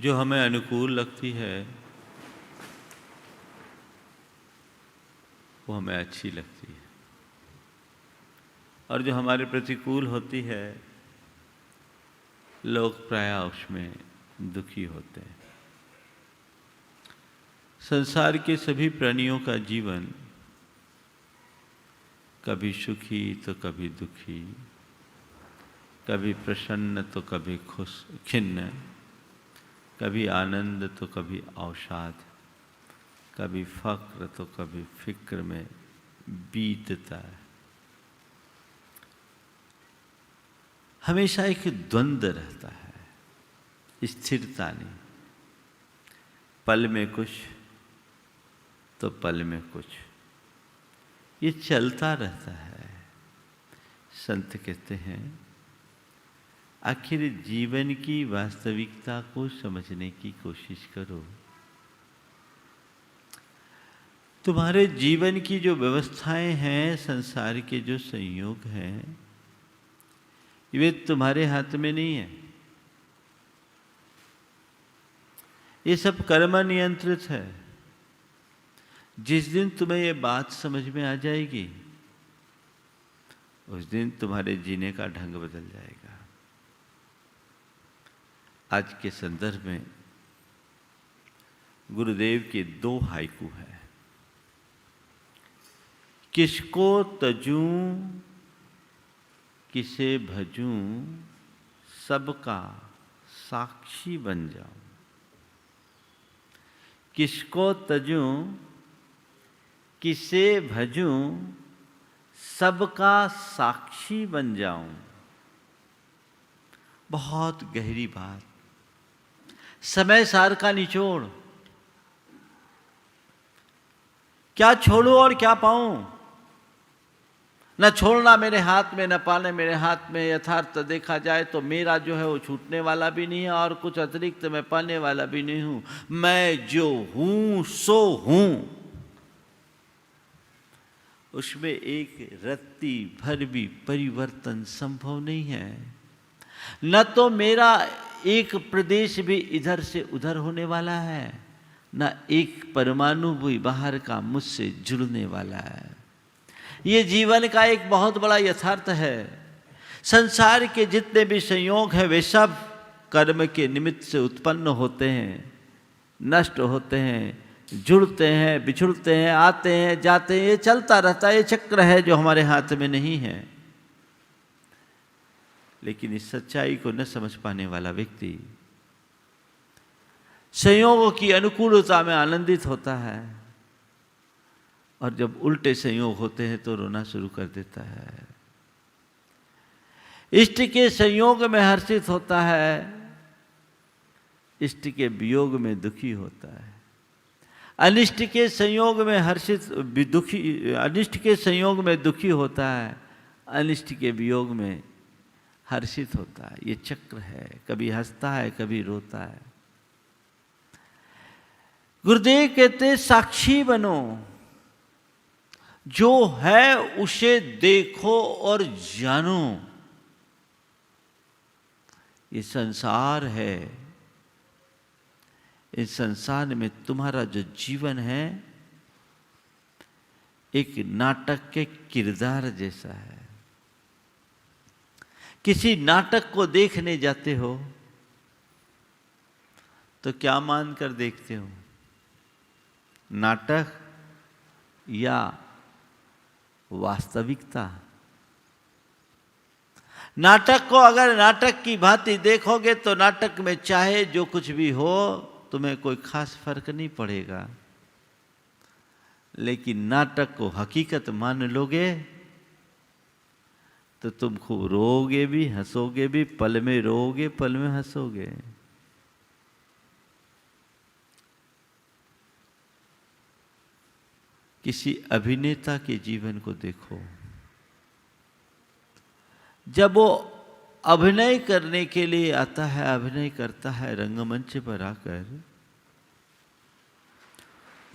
जो हमें अनुकूल लगती है वो हमें अच्छी लगती है, और जो हमारे प्रतिकूल होती है लोग प्रायः उसमें दुखी होते हैं। संसार के सभी प्राणियों का जीवन कभी सुखी तो कभी दुखी, कभी प्रसन्न तो कभी खिन्न, कभी आनंद तो कभी अवसाद, कभी फक्र तो कभी फिक्र में बीतता है। हमेशा एक द्वंद्व रहता है, स्थिरता नहीं। पल में कुछ तो पल में कुछ, ये चलता रहता है। संत कहते हैं आखिर जीवन की वास्तविकता को समझने की कोशिश करो। तुम्हारे जीवन की जो व्यवस्थाएं हैं, संसार के जो संयोग हैं, वे तुम्हारे हाथ में नहीं है। ये सब कर्म नियंत्रित है। जिस दिन तुम्हें ये बात समझ में आ जाएगी उस दिन तुम्हारे जीने का ढंग बदल जाएगा। आज के संदर्भ में गुरुदेव के 2 हाइकू हैं। किसको तजूं किसे भजूं, सबका साक्षी बन जाऊं। किसको तजूं किसे भजूं, सबका साक्षी बन जाऊं। बहुत गहरी बात। समय सार का निचोड़। क्या छोड़ूं और क्या पाऊं। न छोड़ना मेरे हाथ में, न पाने मेरे हाथ में। यथार्थ देखा जाए तो मेरा जो है वो छूटने वाला भी नहीं है और कुछ अतिरिक्त मैं पाने वाला भी नहीं हूं। मैं जो हूं सो हूं। उसमें एक रत्ती भर भी परिवर्तन संभव नहीं है। न तो मेरा एक प्रदेश भी इधर से उधर होने वाला है, न एक परमाणु भी बाहर का मुझसे जुड़ने वाला है। ये जीवन का एक बहुत बड़ा यथार्थ है। संसार के जितने भी संयोग हैं वे सब कर्म के निमित्त से उत्पन्न होते हैं, नष्ट होते हैं, जुड़ते हैं, बिछुड़ते हैं, आते हैं, जाते हैं। ये चलता रहता है। ये चक्र है जो हमारे हाथ में नहीं है। लेकिन इस सच्चाई को न समझ पाने वाला व्यक्ति संयोगों की अनुकूलता में आनंदित होता है और जब उल्टे संयोग होते हैं तो रोना शुरू कर देता है। इष्ट के संयोग में हर्षित होता है, इष्ट के वियोग में दुखी होता है। अनिष्ट के संयोग में अनिष्ट के संयोग में दुखी होता है, अनिष्ट के वियोग में हर्षित होता है। ये चक्र है। कभी हंसता है, कभी रोता है। गुरुदेव कहते साक्षी बनो। जो है उसे देखो और जानो। ये संसार है। इस संसार में तुम्हारा जो जीवन है एक नाटक के किरदार जैसा है। किसी नाटक को देखने जाते हो तो क्या मानकर देखते हो, नाटक या वास्तविकता? नाटक को अगर नाटक की भांति देखोगे तो नाटक में चाहे जो कुछ भी हो तुम्हें कोई खास फर्क नहीं पड़ेगा। लेकिन नाटक को हकीकत मान लोगे तो तुम खूब रोओगे भी, हंसोगे भी। पल में रोओगे, पल में हंसोगे। किसी अभिनेता के जीवन को देखो। जब वो अभिनय करने के लिए आता है, अभिनय करता है रंगमंच पर आकर,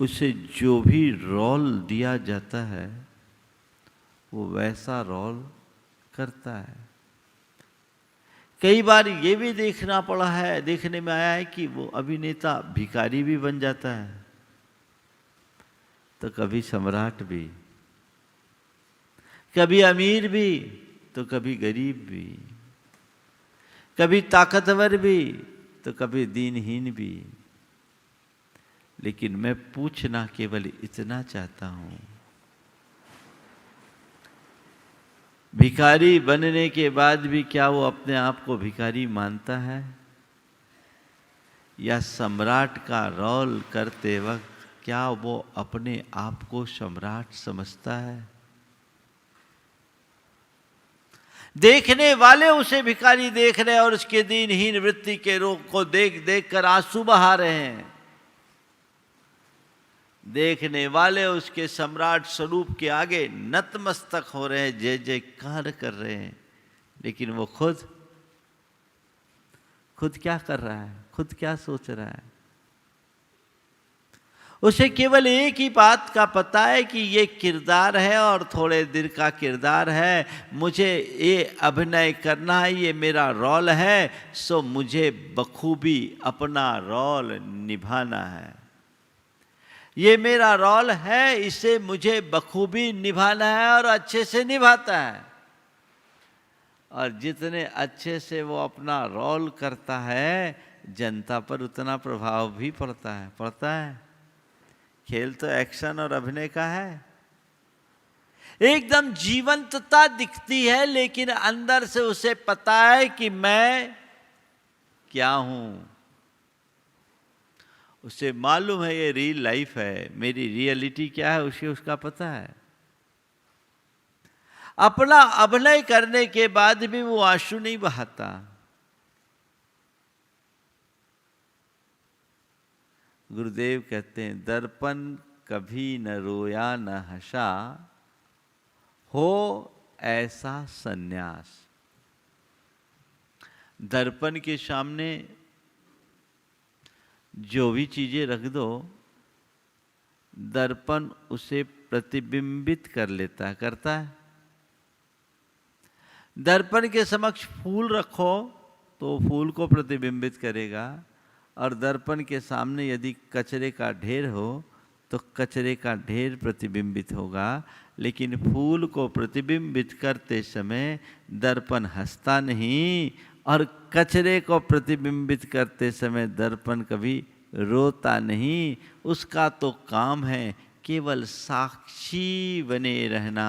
उसे जो भी रोल दिया जाता है वो वैसा रोल करता है। कई बार ये भी देखने में आया है कि वो अभिनेता भिखारी भी बन जाता है, तो कभी सम्राट भी, कभी अमीर भी तो कभी गरीब भी, कभी ताकतवर भी तो कभी दीनहीन भी। लेकिन मैं पूछना केवल इतना चाहता हूं, भिखारी बनने के बाद भी क्या वो अपने आप को भिखारी मानता है, या सम्राट का रोल करते वक्त क्या वो अपने आप को सम्राट समझता है? देखने वाले उसे भिखारी देख रहे हैं और उसके दीनहीन वृत्ति के रोग को देख देख कर आंसू बहा रहे हैं। देखने वाले उसके सम्राट स्वरूप के आगे नतमस्तक हो रहे हैं, जय जयकार कर रहे हैं। लेकिन वो खुद क्या कर रहा है, खुद क्या सोच रहा है? उसे केवल एक ही बात का पता है कि ये किरदार है और थोड़े देर का किरदार है, मुझे ये अभिनय करना है, ये मेरा रोल है, सो मुझे बखूबी अपना रोल निभाना है। ये मेरा रोल है, इसे मुझे बखूबी निभाना है और अच्छे से निभाता है। और जितने अच्छे से वो अपना रोल करता है, जनता पर उतना प्रभाव भी पड़ता है। खेल तो एक्शन और अभिनय का है। एकदम जीवंतता दिखती है, लेकिन अंदर से उसे पता है कि मैं क्या हूं। उसे मालूम है ये रियल लाइफ है, मेरी रियलिटी क्या है उसे उसका पता है। अपना अभिनय करने के बाद भी वो आंसू नहीं बहाता। गुरुदेव कहते हैं, दर्पण कभी न रोया न हंसा, हो ऐसा सन्यास। दर्पण के सामने जो भी चीजें रख दो, दर्पण उसे प्रतिबिंबित कर लेता है, करता है। दर्पण के समक्ष फूल रखो तो फूल को प्रतिबिंबित करेगा, और दर्पण के सामने यदि कचरे का ढेर हो तो कचरे का ढेर प्रतिबिंबित होगा। लेकिन फूल को प्रतिबिंबित करते समय दर्पण हंसता नहीं, और कचरे को प्रतिबिंबित करते समय दर्पण कभी रोता नहीं। उसका तो काम है केवल साक्षी बने रहना।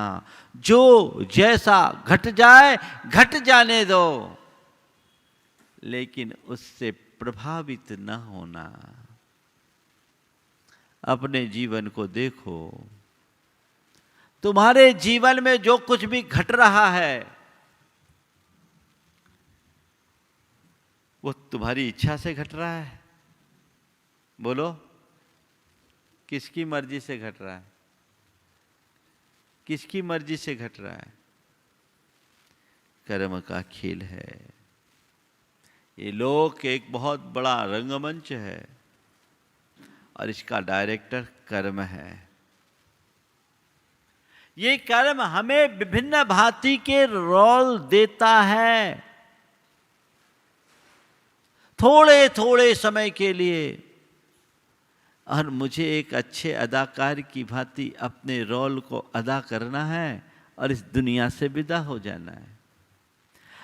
जो जैसा घट जाए घट जाने दो, लेकिन उससे प्रभावित न होना। अपने जीवन को देखो, तुम्हारे जीवन में जो कुछ भी घट रहा है वो तुम्हारी इच्छा से घट रहा है? बोलो, किसकी मर्जी से घट रहा है? किसकी मर्जी से घट रहा है? कर्म का खेल है। ये लोक एक बहुत बड़ा रंगमंच है और इसका डायरेक्टर कर्म है। ये कर्म हमें विभिन्न भांति के रोल देता है, थोड़े थोड़े समय के लिए। और मुझे एक अच्छे अदाकार की भांति अपने रोल को अदा करना है और इस दुनिया से विदा हो जाना है।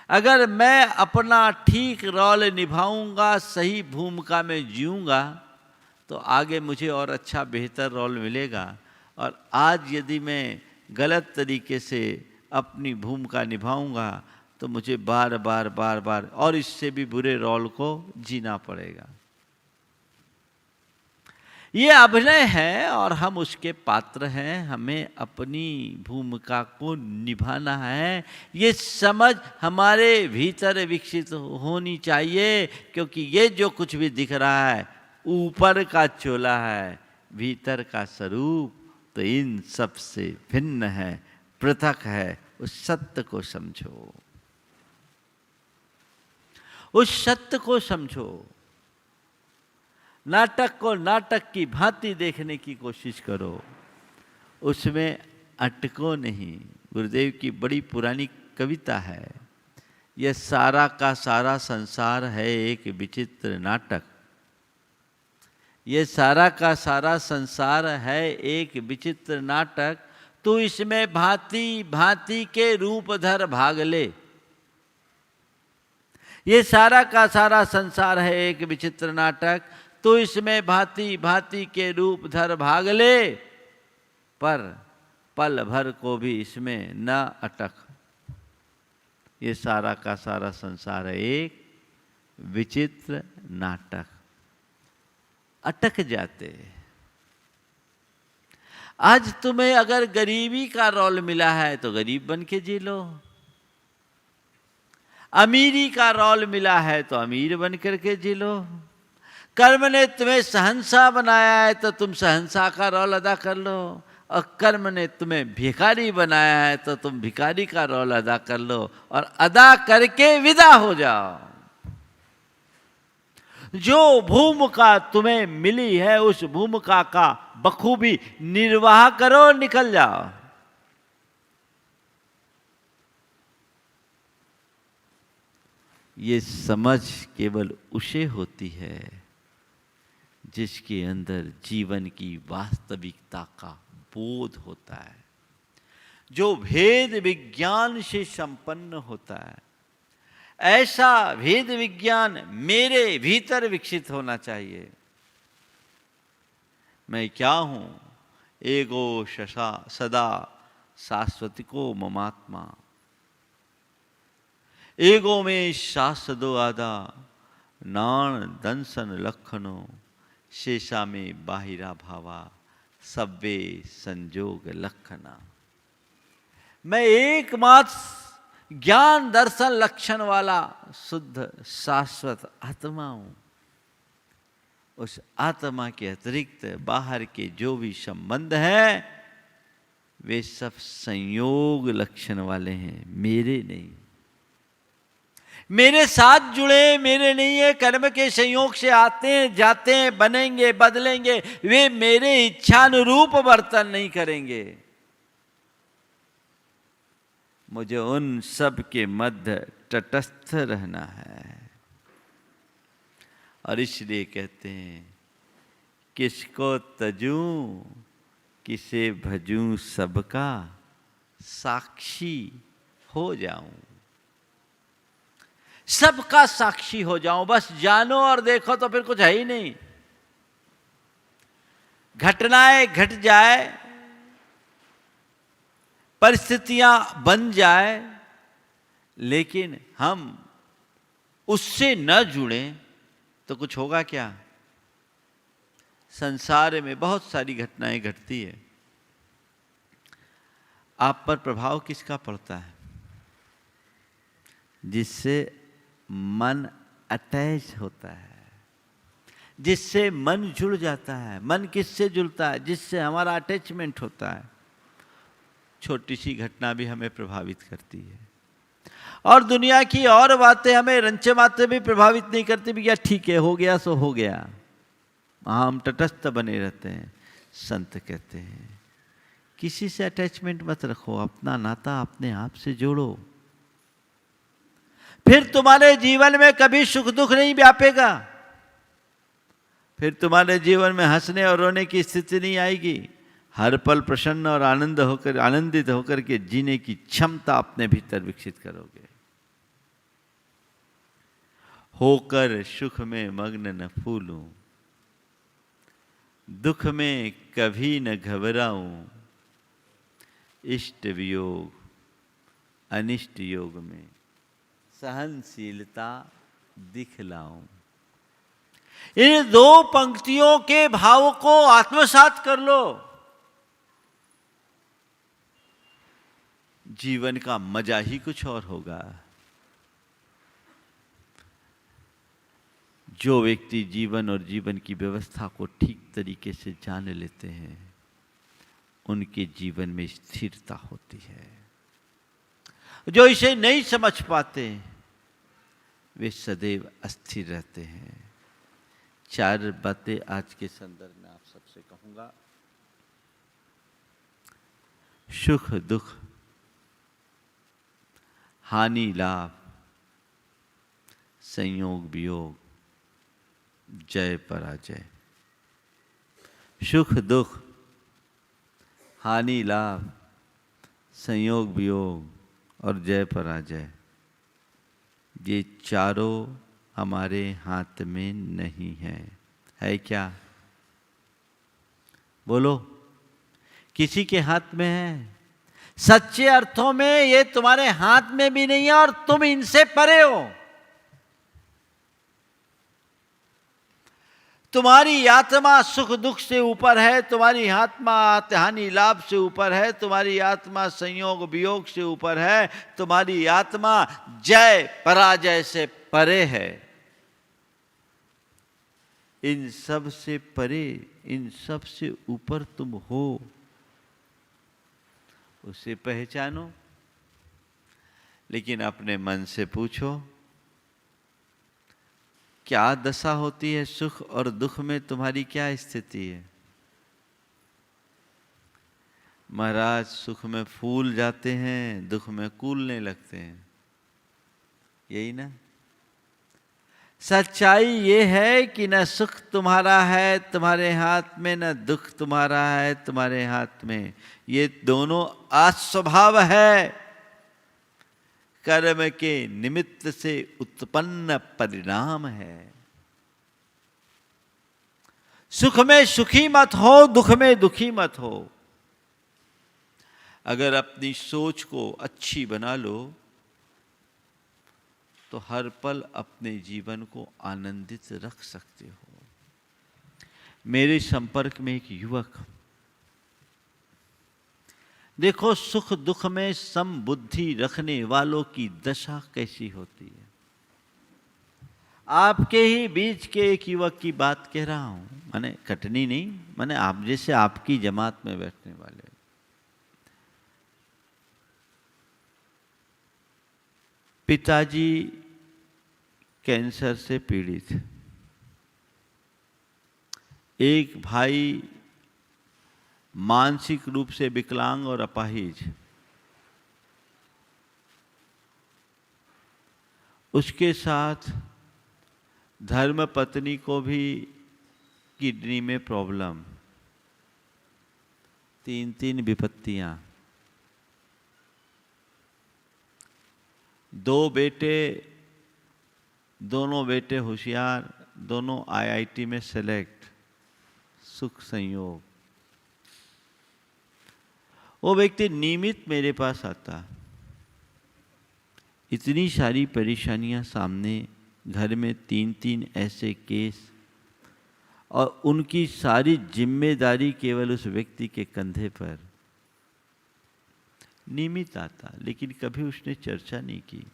अगर मैं अपना ठीक रोल निभाऊंगा, सही भूमिका में जीऊंगा, तो आगे मुझे और अच्छा बेहतर रोल मिलेगा। और आज यदि मैं गलत तरीके से अपनी भूमिका निभाऊंगा तो मुझे बार बार और इससे भी बुरे रोल को जीना पड़ेगा। ये अभिनय है और हम उसके पात्र हैं, हमें अपनी भूमिका को निभाना है। ये समझ हमारे भीतर विकसित होनी चाहिए, क्योंकि ये जो कुछ भी दिख रहा है ऊपर का चोला है, भीतर का स्वरूप तो इन सब से भिन्न है, पृथक है। उस सत्य को समझो, उस सत्य को समझो। नाटक को नाटक की भांति देखने की कोशिश करो, उसमें अटको नहीं। गुरुदेव की बड़ी पुरानी कविता है, यह सारा का सारा संसार है एक विचित्र नाटक। यह सारा का सारा संसार है एक विचित्र नाटक, तू इसमें भांति भांति के रूप धर भाग ले। ये सारा का सारा संसार है एक विचित्र नाटक, तो इसमें भांति भांति के रूप धर भाग ले, पर पल भर को भी इसमें न अटक। ये सारा का सारा संसार है एक विचित्र नाटक। अटक जाते। आज तुम्हें अगर गरीबी का रोल मिला है तो गरीब बन के जी लो, अमीरी का रोल मिला है तो अमीर बन करके जी लो, कर्म ने तुम्हें सहंसा बनाया है तो तुम सहंसा का रोल अदा कर लो, और कर्म ने तुम्हें भिखारी बनाया है तो तुम भिखारी का रोल अदा कर लो और अदा करके विदा हो जाओ। जो भूमिका तुम्हें मिली है उस भूमिका का बखूबी निर्वाह करो, निकल जाओ। ये समझ केवल उसे होती है जिसके अंदर जीवन की वास्तविकता का बोध होता है, जो भेद विज्ञान से संपन्न होता है। ऐसा भेद विज्ञान मेरे भीतर विकसित होना चाहिए। मैं क्या हूं? एगो शशा सदा शाश्वतिको ममात्मा, एगो में शाश्वतो आदा नाण दंसन लखनो, शेषा में बाहिरा भावा सब्बे संजोग लक्षणा। मैं एकमात्र ज्ञान दर्शन लक्षण वाला शुद्ध शाश्वत आत्मा हूं। उस आत्मा के अतिरिक्त बाहर के जो भी संबंध हैं वे सब संयोग लक्षण वाले हैं, मेरे नहीं। मेरे साथ जुड़े मेरे नहीं है, कर्म के संयोग से आते हैं जाते हैं, बनेंगे बदलेंगे, वे मेरे इच्छानुरूप वर्तन नहीं करेंगे। मुझे उन सब के मध्य तटस्थ रहना है। और इसलिए कहते हैं किसको तजूं किसे भजूं, सबका साक्षी हो जाऊं। सबका साक्षी हो जाऊं, बस जानो और देखो तो फिर कुछ है ही नहीं। घटनाएं घट जाए, परिस्थितियां बन जाए, लेकिन हम उससे न जुड़ें तो कुछ होगा क्या? संसार में बहुत सारी घटनाएं घटती है, आप पर प्रभाव किसका पड़ता है? जिससे मन अटैच होता है, जिससे मन जुड़ जाता है। मन किससे जुड़ता है? जिससे हमारा अटैचमेंट होता है। छोटी सी घटना भी हमें प्रभावित करती है, और दुनिया की और बातें हमें रंचे माते भी प्रभावित नहीं करती। भैया ठीक है, हो गया सो हो गया, हम तटस्थ बने रहते हैं। संत कहते हैं किसी से अटैचमेंट मत रखो, अपना नाता अपने आप से जोड़ो, फिर तुम्हारे जीवन में कभी सुख दुख नहीं व्यापेगा। फिर तुम्हारे जीवन में हंसने और रोने की स्थिति नहीं आएगी। हर पल प्रसन्न और आनंदित होकर के जीने की क्षमता अपने भीतर विकसित करोगे। होकर सुख में मग्न न फूलूं, दुख में कभी न घबराऊं, इष्ट वियोग अनिष्ट योग में सहनशीलता दिखलाऊं। इन दो पंक्तियों के भाव को आत्मसात कर लो, जीवन का मजा ही कुछ और होगा। जो व्यक्ति जीवन और जीवन की व्यवस्था को ठीक तरीके से जान लेते हैं, उनके जीवन में स्थिरता होती है। जो इसे नहीं समझ पाते वे सदैव अस्थिर रहते हैं। चार बातें आज के संदर्भ में आप सबसे कहूंगा। सुख दुख, हानि लाभ, संयोग वियोग, जय पराजय, सुख दुख, हानि लाभ, संयोग वियोग और जय पराजय, ये चारों हमारे हाथ में नहीं है क्या? बोलो, किसी के हाथ में है? सच्चे अर्थों में ये तुम्हारे हाथ में भी नहीं है और तुम इनसे परे हो। तुम्हारी आत्मा सुख दुख से ऊपर है, तुम्हारी आत्मा हानि लाभ से ऊपर है, तुम्हारी आत्मा संयोग वियोग से ऊपर है, तुम्हारी आत्मा जय पराजय से परे है। इन सब से परे, इन सब से ऊपर तुम हो, उसे पहचानो। लेकिन अपने मन से पूछो, क्या दशा होती है? सुख और दुख में तुम्हारी क्या स्थिति है? महाराज, सुख में फूल जाते हैं, दुख में कूलने लगते हैं, यही ना? सच्चाई ये है कि न सुख तुम्हारा है तुम्हारे हाथ में, न दुख तुम्हारा है तुम्हारे हाथ में। ये दोनों अस्वभाव है, कर्म के निमित्त से उत्पन्न परिणाम है। सुख में सुखी मत हो, दुख में दुखी मत हो। अगर अपनी सोच को अच्छी बना लो तो हर पल अपने जीवन को आनंदित रख सकते हो। मेरे संपर्क में एक युवक, देखो सुख दुख में समबुद्धि रखने वालों की दशा कैसी होती है। आपके ही बीच के एक युवक की बात कह रहा हूं, माने कटनी नहीं, माने आप जैसे आपकी जमात में बैठने वाले। पिताजी कैंसर से पीड़ित, एक भाई मानसिक रूप से विकलांग और अपाहिज, उसके साथ धर्म पत्नी को भी किडनी में प्रॉब्लम, 3 विपत्तियां, 2 बेटे, दोनों बेटे होशियार, दोनों आईआईटी में सेलेक्ट, सुख संयोग। वो व्यक्ति नियमित मेरे पास आता, इतनी सारी परेशानियां सामने, घर में 3 ऐसे केस, और उनकी सारी जिम्मेदारी केवल उस व्यक्ति के कंधे पर। नियमित आता, लेकिन कभी उसने चर्चा नहीं की।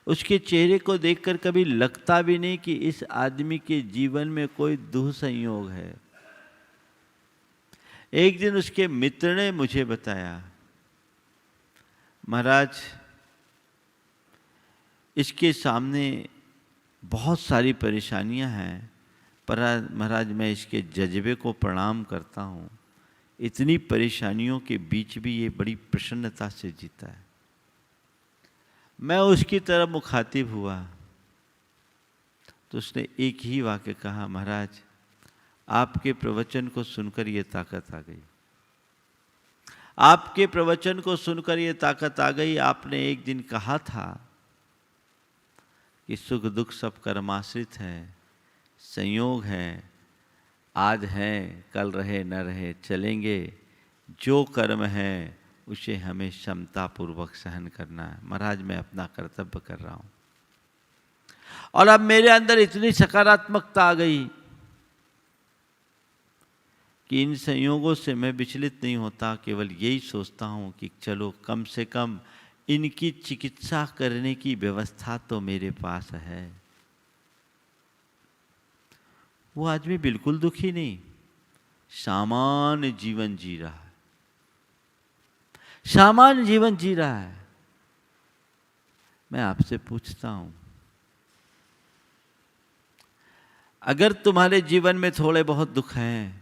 उसके चेहरे को देखकर कभी लगता भी नहीं कि इस आदमी के जीवन में कोई दुख संयोग है। एक दिन उसके मित्र ने मुझे बताया, महाराज इसके सामने बहुत सारी परेशानियां हैं, पर महाराज मैं इसके जज्बे को प्रणाम करता हूँ, इतनी परेशानियों के बीच भी ये बड़ी प्रसन्नता से जीता है। मैं उसकी तरफ मुखातिब हुआ तो उसने एक ही वाक्य कहा, महाराज आपके प्रवचन को सुनकर ये ताकत आ गई, आपके प्रवचन को सुनकर ये ताकत आ गई। आपने एक दिन कहा था कि सुख दुख सब कर्माश्रित है, संयोग है, आज हैं कल रहे न रहे चलेंगे, जो कर्म है उसे हमें क्षमता पूर्वक सहन करना है। महाराज मैं अपना कर्तव्य कर रहा हूं, और अब मेरे अंदर इतनी सकारात्मकता आ गई कि इन संयोगों से मैं विचलित नहीं होता, केवल यही सोचता हूं कि चलो कम से कम इनकी चिकित्सा करने की व्यवस्था तो मेरे पास है। वो आदमी बिल्कुल दुखी नहीं, सामान्य जीवन जी रहा है, सामान्य जीवन जी रहा है। मैं आपसे पूछता हूं, अगर तुम्हारे जीवन में थोड़े बहुत दुख हैं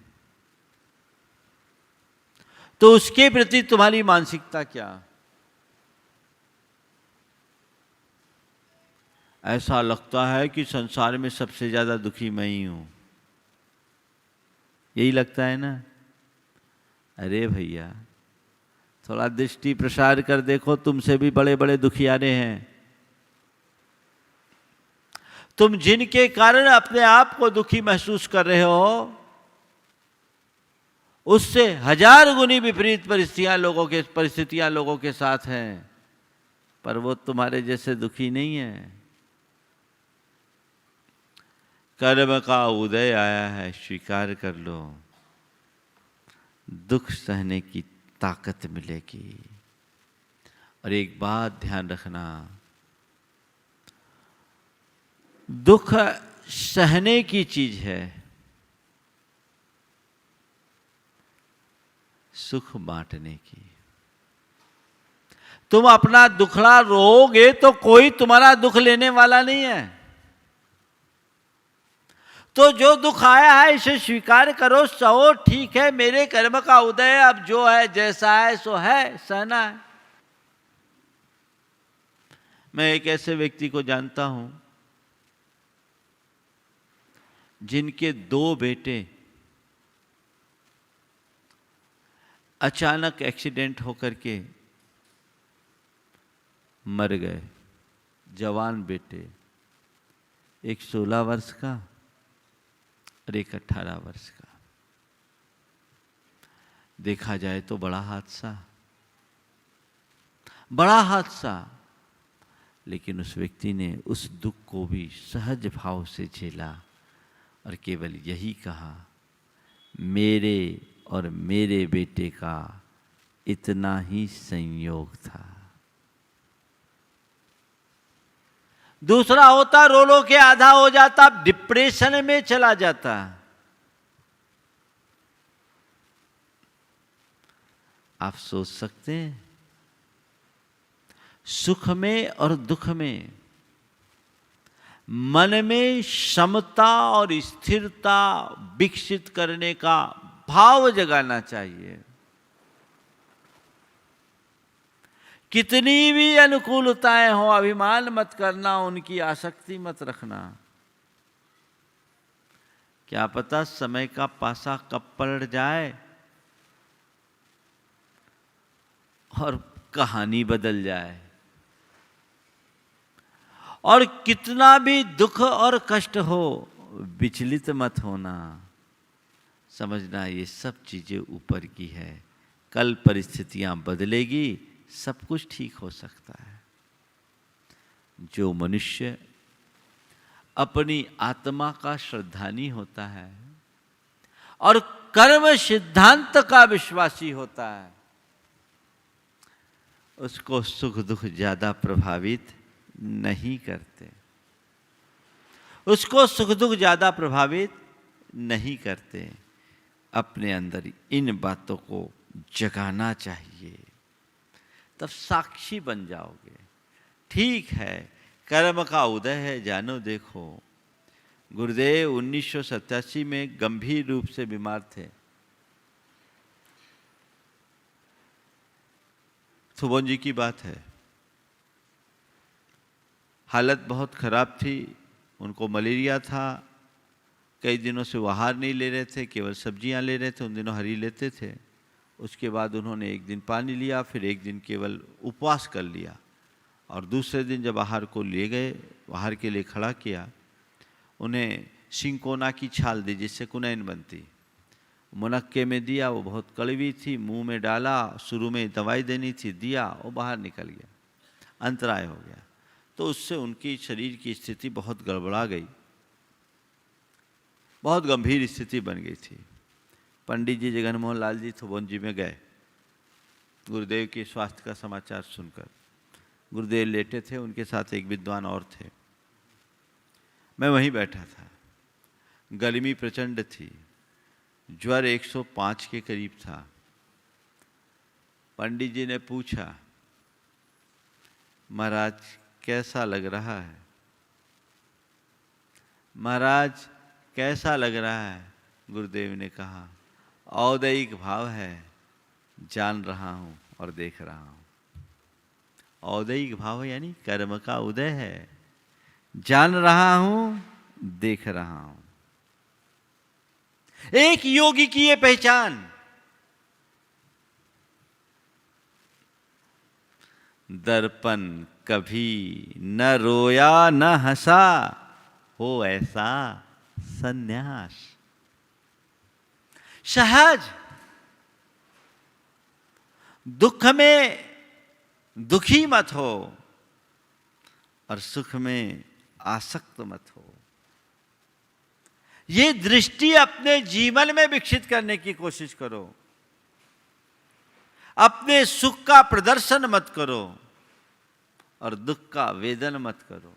तो उसके प्रति तुम्हारी मानसिकता क्या? ऐसा लगता है कि संसार में सबसे ज्यादा दुखी मैं ही हूं। यही लगता है ना? अरे भैया, थोड़ा दृष्टि प्रसार कर देखो, तुमसे भी बड़े बड़े दुखियारे हैं। तुम जिनके कारण अपने आप को दुखी महसूस कर रहे हो, उससे 1000 गुनी विपरीत परिस्थितियां लोगों के साथ हैं, पर वो तुम्हारे जैसे दुखी नहीं है। कर्म का उदय आया है, स्वीकार कर लो, दुख सहने की ताकत मिलेगी। और एक बात ध्यान रखना, दुख सहने की चीज है, सुख बांटने की। तुम अपना दुखड़ा रोओगे तो कोई तुम्हारा दुख लेने वाला नहीं है। तो जो दुख आया है इसे स्वीकार करो, सहो, ठीक है, मेरे कर्म का उदय, अब जो है जैसा है सो है, सहना है। मैं एक ऐसे व्यक्ति को जानता हूं जिनके 2 बेटे अचानक एक्सीडेंट होकर के मर गए। जवान बेटे, एक 16 वर्ष का और एक 18 वर्ष का। देखा जाए तो बड़ा हादसा, लेकिन उस व्यक्ति ने उस दुख को भी सहज भाव से झेला और केवल यही कहा, मेरे और मेरे बेटे का इतना ही संयोग था। दूसरा होता रो रो के आधा हो जाता, डिप्रेशन में चला जाता। आप सोच सकते हैं, सुख में और दुख में मन में समता और स्थिरता विकसित करने का भाव जगाना चाहिए। कितनी भी अनुकूलताएं हो, अभिमान मत करना, उनकी आसक्ति मत रखना। क्या पता समय का पासा कब पलट जाए और कहानी बदल जाए। और कितना भी दुख और कष्ट हो, विचलित मत होना। समझना ये सब चीजें ऊपर की है, कल परिस्थितियां बदलेगी, सब कुछ ठीक हो सकता है। जो मनुष्य अपनी आत्मा का श्रद्धानी होता है और कर्म सिद्धांत का विश्वासी होता है, उसको सुख दुख ज्यादा प्रभावित नहीं करते। उसको सुख दुख ज्यादा प्रभावित नहीं करते। अपने अंदर इन बातों को जगाना चाहिए, तब साक्षी बन जाओगे। ठीक है, कर्म का उदय है, जानो देखो। गुरुदेव 1987 में गंभीर रूप से बीमार थे। सुबोन जी की बात है। हालत बहुत खराब थी, उनको मलेरिया था। कई दिनों से वो आहार नहीं ले रहे थे, केवल सब्जियां ले रहे थे। उन दिनों हरी लेते थे। उसके बाद उन्होंने एक दिन पानी लिया, फिर एक दिन केवल उपवास कर लिया, और दूसरे दिन जब आहार को ले गए, आहार के लिए खड़ा किया, उन्हें सिंकोना की छाल दी जिससे कुनैन बनती, मुनक्के में दिया। वो बहुत कड़वी थी, मुंह में डाला, शुरू में दवाई देनी थी, दिया, वो बाहर निकल गया, अंतराय हो गया। तो उससे उनकी शरीर की स्थिति बहुत गड़बड़ा गई, बहुत गंभीर स्थिति बन गई थी। पंडित जी जगन मोहन लाल जी थोबन जी में गए गुरुदेव के स्वास्थ्य का समाचार सुनकर। गुरुदेव लेटे थे, उनके साथ एक विद्वान और थे। मैं वहीं बैठा था। गर्मी प्रचंड थी, ज्वर 105 के करीब था। पंडित जी ने पूछा, महाराज कैसा लग रहा है? महाराज कैसा लग रहा है? गुरुदेव ने कहा, औदैहिक भाव है, जान रहा हूं और देख रहा हूं। औदैहिक भाव यानी कर्म का उदय है, जान रहा हूं, देख रहा हूं। एक योगी की ये पहचान। दर्पण कभी न रोया न हंसा, हो ऐसा सन्यास। सहज दुख में दुखी मत हो और सुख में आसक्त मत हो। ये दृष्टि अपने जीवन में विकसित करने की कोशिश करो। अपने सुख का प्रदर्शन मत करो और दुख का वेदन मत करो।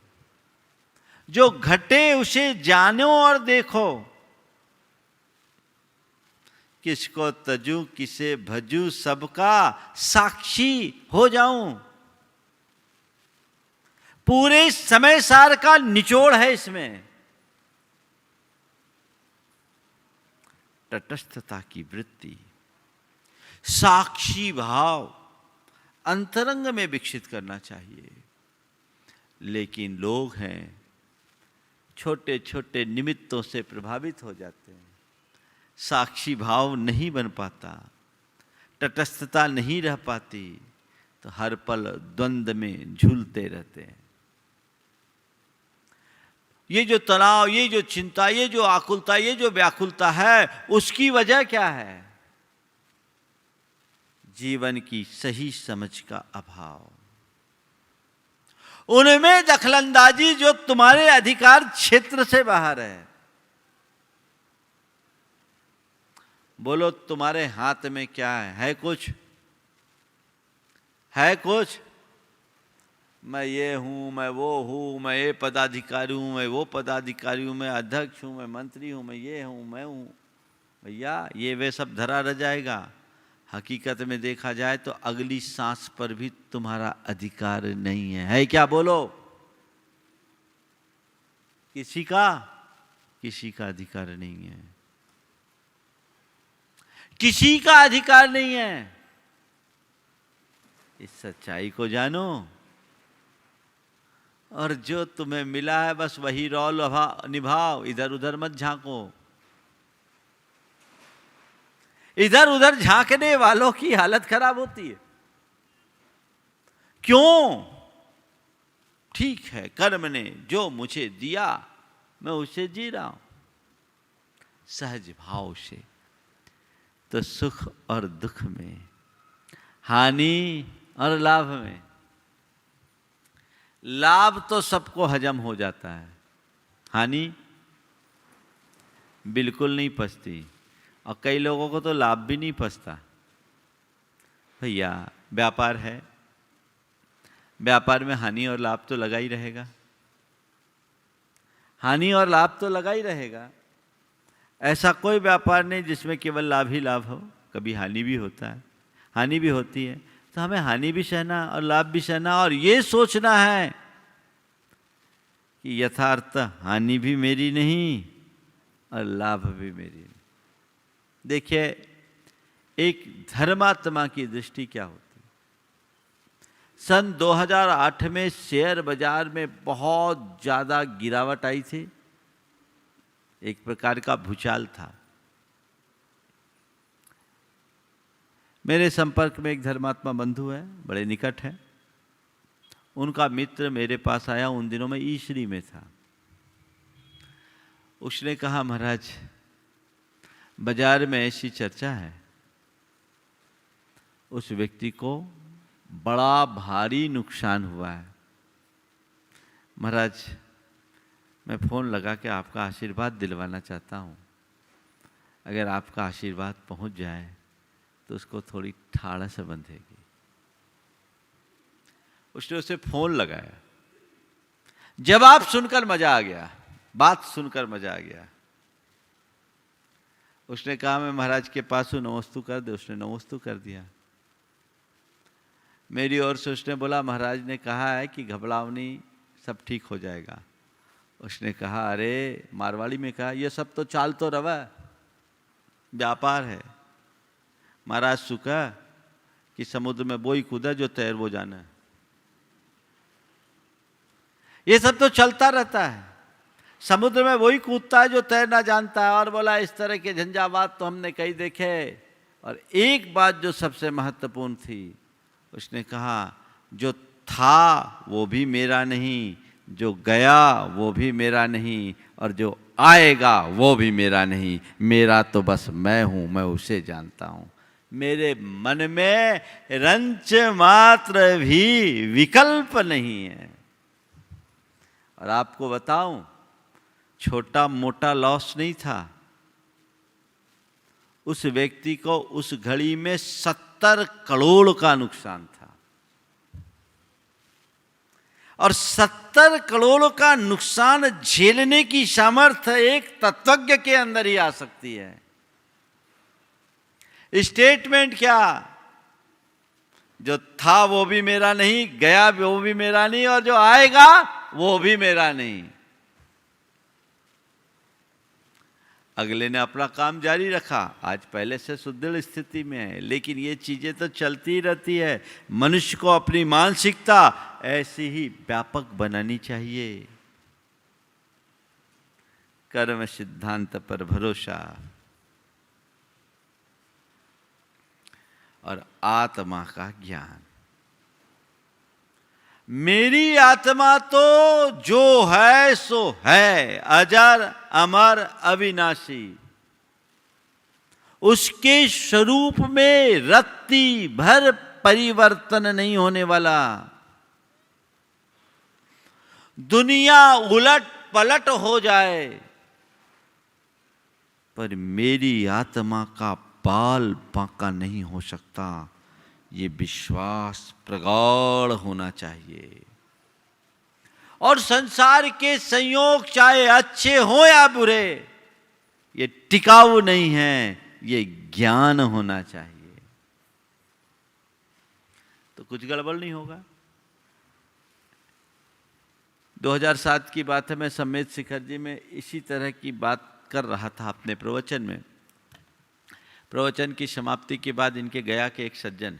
जो घटे उसे जानो और देखो। किसको तजू किसे भजू, सबका साक्षी हो जाऊं। पूरे समय सार का निचोड़ है इसमें। तटस्थता की वृत्ति, साक्षी भाव अंतरंग में विकसित करना चाहिए। लेकिन लोग हैं छोटे छोटे निमित्तों से प्रभावित हो जाते हैं। साक्षी भाव नहीं बन पाता, तटस्थता नहीं रह पाती, तो हर पल द्वंद्व में झूलते रहते हैं। ये जो तनाव, ये जो चिंता, ये जो आकुलता, ये जो व्याकुलता है, उसकी वजह क्या है? जीवन की सही समझ का अभाव, उनमें दखलंदाजी जो तुम्हारे अधिकार क्षेत्र से बाहर है। बोलो तुम्हारे हाथ में क्या है कुछ? है कुछ? मैं ये हूं, मैं वो हूं, मैं ये पदाधिकारी हूं, मैं वो पदाधिकारी हूं, मैं अध्यक्ष हूं, मैं मंत्री हूं, मैं ये हूं, मैं हूं। भैया ये वे सब धरा रह जाएगा। हकीकत में देखा जाए तो अगली सांस पर भी तुम्हारा अधिकार नहीं है क्या? बोलो। किसी का अधिकार नहीं है। किसी का अधिकार नहीं है। इस सच्चाई को जानो और जो तुम्हें मिला है बस वही रोल निभाओ। इधर उधर मत झांको। इधर उधर झांकने वालों की हालत खराब होती है। क्यों? ठीक है, कर्म ने जो मुझे दिया मैं उसे जी रहा हूं सहज भाव से। तो सुख और दुख में, हानि और लाभ में, लाभ तो सबको हजम हो जाता है, हानि बिल्कुल नहीं पचती। और कई लोगों को तो लाभ भी नहीं पचता। भैया व्यापार है, व्यापार में हानि और लाभ तो लगा ही रहेगा। हानि और लाभ तो लगा ही रहेगा। ऐसा कोई व्यापार नहीं जिसमें केवल लाभ ही लाभ हो। कभी हानि भी होता है, हानि भी होती है। तो हमें हानि भी सहना और लाभ भी सहना, और ये सोचना है कि यथार्थ हानि भी मेरी नहीं और लाभ भी मेरी नहीं। देखिए एक धर्मात्मा की दृष्टि क्या होती है। सन 2008 में शेयर बाजार में बहुत ज्यादा गिरावट आई थी। एक प्रकार का भूचाल था। मेरे संपर्क में एक धर्मात्मा बंधु है, बड़े निकट है। उनका मित्र मेरे पास आया, उन दिनों में ईश्वरी में था। उसने कहा महाराज बाजार में ऐसी चर्चा है, उस व्यक्ति को बड़ा भारी नुकसान हुआ है। महाराज मैं फ़ोन लगा के आपका आशीर्वाद दिलवाना चाहता हूँ। अगर आपका आशीर्वाद पहुँच जाए तो उसको थोड़ी ठाड़स बंधेगी। उसने उसे फ़ोन लगाया। जवाब सुनकर मज़ा आ गया, बात सुनकर मज़ा आ गया। उसने कहा मैं महाराज के पास हूँ, नमस्तु कर दे। उसने नमस्तु कर दिया। मेरी ओर से उसने बोला महाराज ने कहा है कि घबराओ नहीं, सब ठीक हो जाएगा। उसने कहा अरे मारवाड़ी में कहा ये सब तो चाल तो रवा, व्यापार है। महाराज सुखा कि समुद्र में बोई कूदा जो तैर वो जाना। ये सब तो चलता रहता है। समुद्र में वही कूदता है जो तैरना जानता है। और बोला इस तरह के झंझावात तो हमने कई देखे। और एक बात जो सबसे महत्वपूर्ण थी, उसने कहा जो था वो भी मेरा नहीं, जो गया वो भी मेरा नहीं, और जो आएगा वो भी मेरा नहीं। मेरा तो बस मैं हूं, मैं उसे जानता हूं। मेरे मन में रंच मात्र भी विकल्प नहीं है। और आपको बताऊं, छोटा मोटा लॉस नहीं था। उस व्यक्ति को उस घड़ी में 70 करोड़ का नुकसान था। और 70 करोड़ का नुकसान झेलने की सामर्थ्य एक तत्वज्ञ के अंदर ही आ सकती है। स्टेटमेंट क्या? जो था वो भी मेरा नहीं, गया वो भी मेरा नहीं, और जो आएगा वो भी मेरा नहीं। अगले ने अपना काम जारी रखा, आज पहले से सुदृढ़ स्थिति में है। लेकिन ये चीजें तो चलती रहती है। मनुष्य को अपनी मानसिकता ऐसी ही व्यापक बनानी चाहिए। कर्म सिद्धांत पर भरोसा और आत्मा का ज्ञान। मेरी आत्मा तो जो है सो है, अजर अमर अविनाशी। उसके स्वरूप में रत्ती भर परिवर्तन नहीं होने वाला। दुनिया उलट पलट हो जाए, पर मेरी आत्मा का बाल बांका नहीं हो सकता। ये विश्वास प्रगाढ़ होना चाहिए। और संसार के संयोग चाहे अच्छे हो या बुरे, ये टिकाऊ नहीं है, ये ज्ञान होना चाहिए। तो कुछ गड़बड़ नहीं होगा। 2007 की बात है, मैं सम्मेत शिखर जी में इसी तरह की बात कर रहा था अपने प्रवचन में। प्रवचन की समाप्ति के बाद इनके गया के एक सज्जन,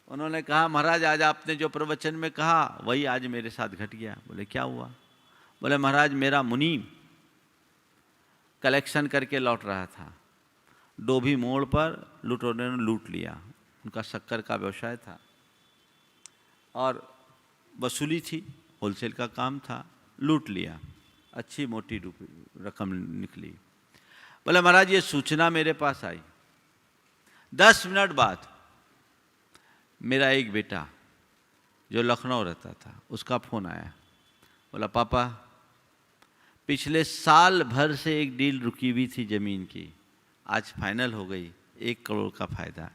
उन्होंने कहा महाराज आज आपने जो प्रवचन में कहा वही आज मेरे साथ घट गया। बोले क्या हुआ? बोले महाराज मेरा मुनीम कलेक्शन करके लौट रहा था, डोभी मोड़ पर लुटेरों ने लूट लिया। उनका शक्कर का व्यवसाय था और वसूली थी, होलसेल का काम था, लूट लिया, अच्छी मोटी रकम निकली। बोले महाराज ये सूचना मेरे पास आई, 10 मिनट बाद मेरा एक बेटा जो लखनऊ रहता था उसका फ़ोन आया। बोला पापा पिछले साल भर से एक डील रुकी हुई थी ज़मीन की, आज फाइनल हो गई, 1 करोड़ का फ़ायदा।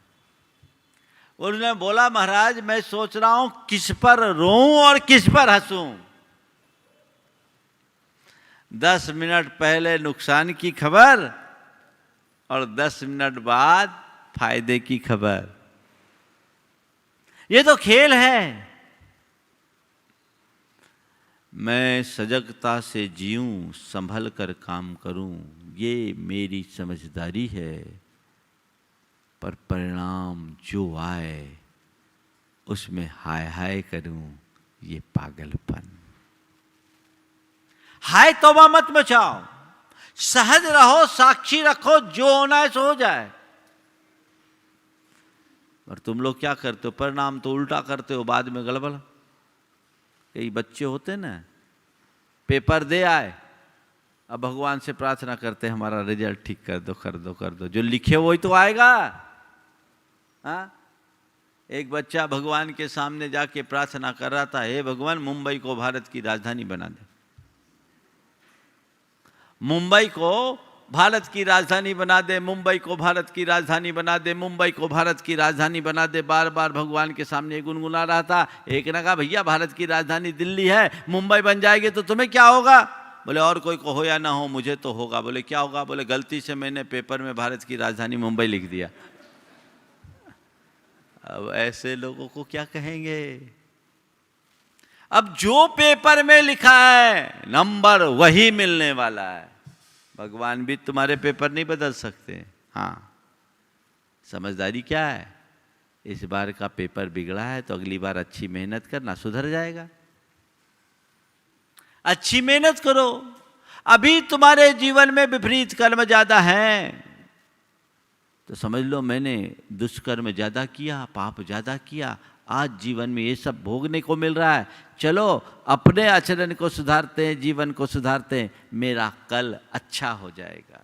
उन्होंने बोला महाराज मैं सोच रहा हूं किस पर रोऊं और किस पर हंसूं। 10 मिनट पहले नुकसान की खबर और 10 मिनट बाद फायदे की खबर। ये तो खेल है। मैं सजगता से जीऊं, संभल कर काम करूं, ये मेरी समझदारी है। पर परिणाम जो आए उसमें हाय हाय करूं, ये पागलपन। हाय तौबा मत मचाओ, सहज रहो, साक्षी रखो, जो होना है सो हो जाए। और तुम लोग क्या करते हो? परिणाम तो उल्टा करते हो, बाद में गड़बड़। कई बच्चे होते ना, पेपर दे आए, अब भगवान से प्रार्थना करते हैं हमारा रिजल्ट ठीक कर दो कर दो कर दो। जो लिखे वही तो आएगा। हाँ, एक बच्चा भगवान के सामने जाके प्रार्थना कर रहा था, हे भगवान मुंबई को भारत की राजधानी बना दे, मुंबई को भारत की राजधानी बना दे, मुंबई को भारत की राजधानी बना दे, मुंबई को भारत की राजधानी बना दे। बार बार भगवान के सामने गुनगुना रहा था। एक ने कहा भैया भारत की राजधानी दिल्ली है, मुंबई बन जाएगी तो तुम्हें क्या होगा? बोले और कोई को हो या ना हो मुझे तो होगा। बोले क्या होगा? बोले गलती से मैंने पेपर में भारत की राजधानी मुंबई लिख दिया। अब ऐसे लोगों को क्या कहेंगे? अब जो पेपर में लिखा है नंबर वही मिलने वाला है। भगवान भी तुम्हारे पेपर नहीं बदल सकते। हाँ, समझदारी क्या है? इस बार का पेपर बिगड़ा है तो अगली बार अच्छी मेहनत करना, सुधर जाएगा। अच्छी मेहनत करो। अभी तुम्हारे जीवन में विपरीत कर्म ज्यादा हैं तो समझ लो मैंने दुष्कर्म ज्यादा किया, पाप ज्यादा किया, आज जीवन में ये सब भोगने को मिल रहा है। चलो अपने आचरण को सुधारते हैं, जीवन को सुधारते हैं, मेरा कल अच्छा हो जाएगा।